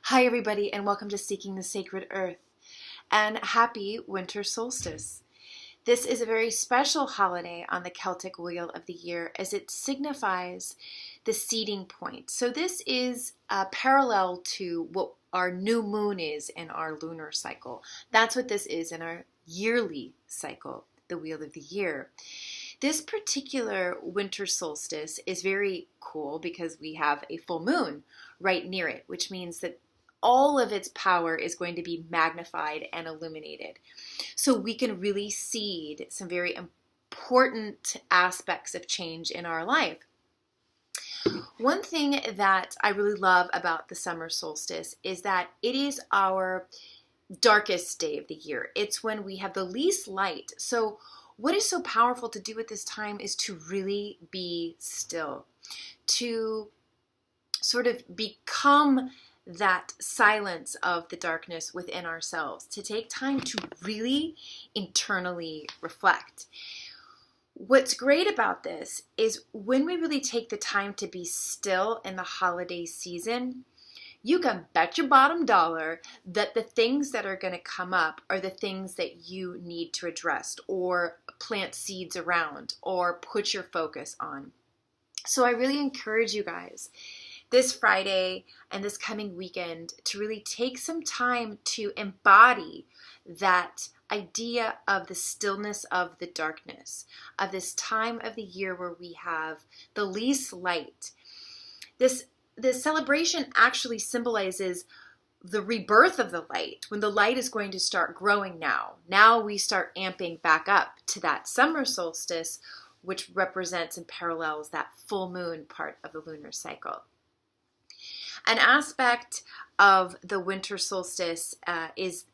Hi everybody and welcome to Seeking the Sacred Earth and happy Winter Solstice. This is a very special holiday on the Celtic wheel of the year as it signifies the seeding point. So this is parallel to what our new moon is in our lunar cycle. That's what this is in our yearly cycle, the wheel of the year. This particular winter solstice is very cool because we have a full moon right near it, which means that all of its power is going to be magnified and illuminated. So we can really seed some very important aspects of change in our life. One thing that I really love about the summer solstice is that it is our darkest day of the year. It's when we have the least light. So what is so powerful to do at this time is to really be still, to sort of become that silence of the darkness within ourselves, to take time to really internally reflect. What's great about this is when we really take the time to be still in the holiday season, you can bet your bottom dollar that the things that are going to come up are the things that you need to address or plant seeds around or put your focus on. So I really encourage you guys this Friday and this coming weekend to really take some time to embody that idea of the stillness of the darkness, of this time of the year where we have the least light. This celebration actually symbolizes the rebirth of the light, when the light is going to start growing now. Now we start amping back up to that summer solstice, which represents and parallels that full moon part of the lunar cycle. An aspect of the winter solstice is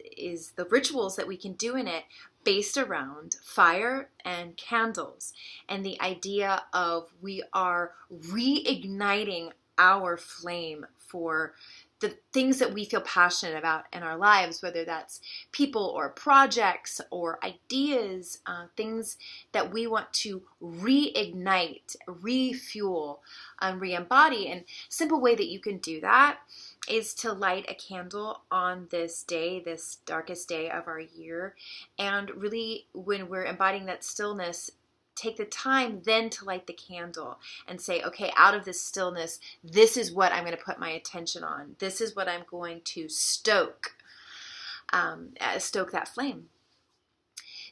the rituals that we can do in it based around fire and candles, and the idea of we are reigniting our flame for the things that we feel passionate about in our lives, whether that's people or projects or ideas, things that we want to reignite, refuel, and re-embody. And a simple way that you can do that is to light a candle on this day, this darkest day of our year. And really, when we're embodying that stillness, take the time then to light the candle and say, okay, out of this stillness, this is what I'm going to put my attention on. This is what I'm going to stoke that flame.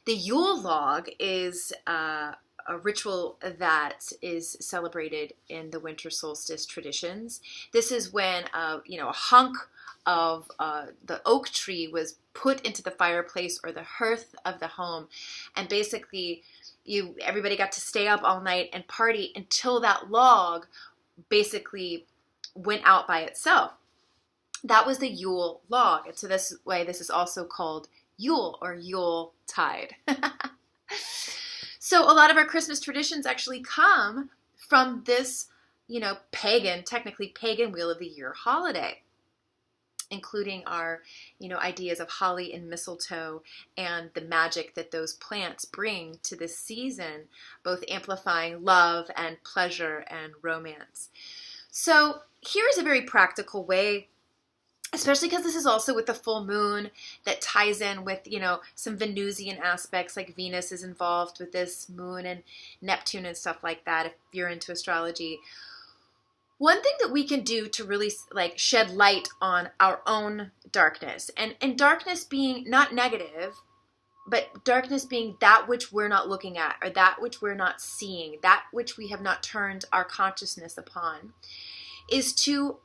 The Yule log is a ritual that is celebrated in the winter solstice traditions. This is when a hunk of the oak tree was put into the fireplace or the hearth of the home, and basically everybody got to stay up all night and party until that log basically went out by itself. That was the Yule log. And so this is also called Yule or Yuletide. So a lot of our Christmas traditions actually come from this, technically pagan Wheel of the Year holiday, including our, ideas of holly and mistletoe and the magic that those plants bring to this season, both amplifying love and pleasure and romance. So here's a very practical way, especially because this is also with the full moon that ties in with, some Venusian aspects, like Venus is involved with this moon and Neptune and stuff like that, if you're into astrology. One thing that we can do to really shed light on our own darkness, and darkness being not negative, but darkness being that which we're not looking at, or that which we're not seeing, that which we have not turned our consciousness upon, is to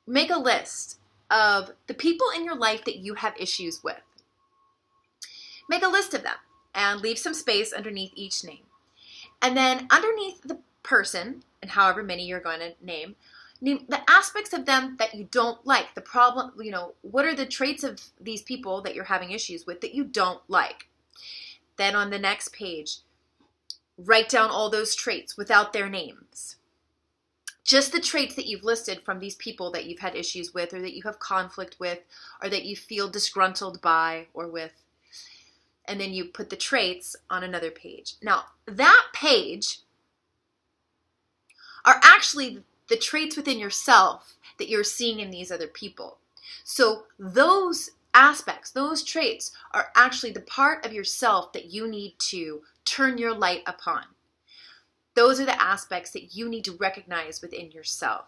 make a list of the people in your life that you have issues with. Make a list of them and leave some space underneath each name. And then underneath the person, and however many you're going to name the aspects of them that you don't like, the problem, what are the traits of these people that you're having issues with that you don't like. Then on the next page, write down all those traits without their names. Just the traits that you've listed from these people that you've had issues with, or that you have conflict with, or that you feel disgruntled by or with. And then you put the traits on another page. Now, that page are actually the traits within yourself that you're seeing in these other people. So those aspects, those traits are actually the part of yourself that you need to turn your light upon. Those are the aspects that you need to recognize within yourself.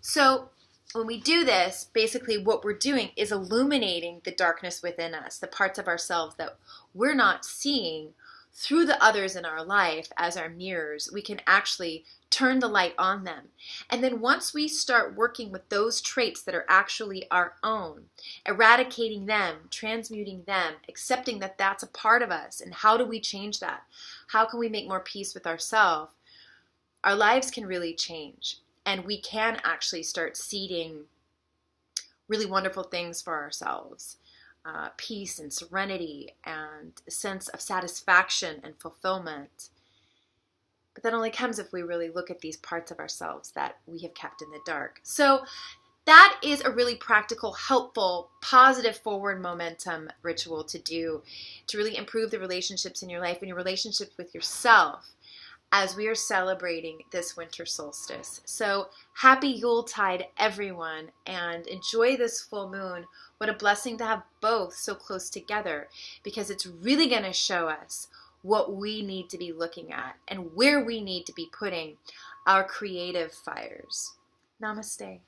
So when we do this, basically what we're doing is illuminating the darkness within us, the parts of ourselves that we're not seeing through the others in our life as our mirrors. We can actually turn the light on them. And then once we start working with those traits that are actually our own, eradicating them, transmuting them, accepting that that's a part of us, and how do we change that? How can we make more peace with ourselves? Our lives can really change. And we can actually start seeding really wonderful things for ourselves. Peace and serenity and a sense of satisfaction and fulfillment. But that only comes if we really look at these parts of ourselves that we have kept in the dark. So that is a really practical, helpful, positive forward momentum ritual to do to really improve the relationships in your life and your relationships with yourself as we are celebrating this winter solstice. So happy Yuletide, everyone, and enjoy this full moon. What a blessing to have both so close together, because it's really going to show us what we need to be looking at and where we need to be putting our creative fires. Namaste.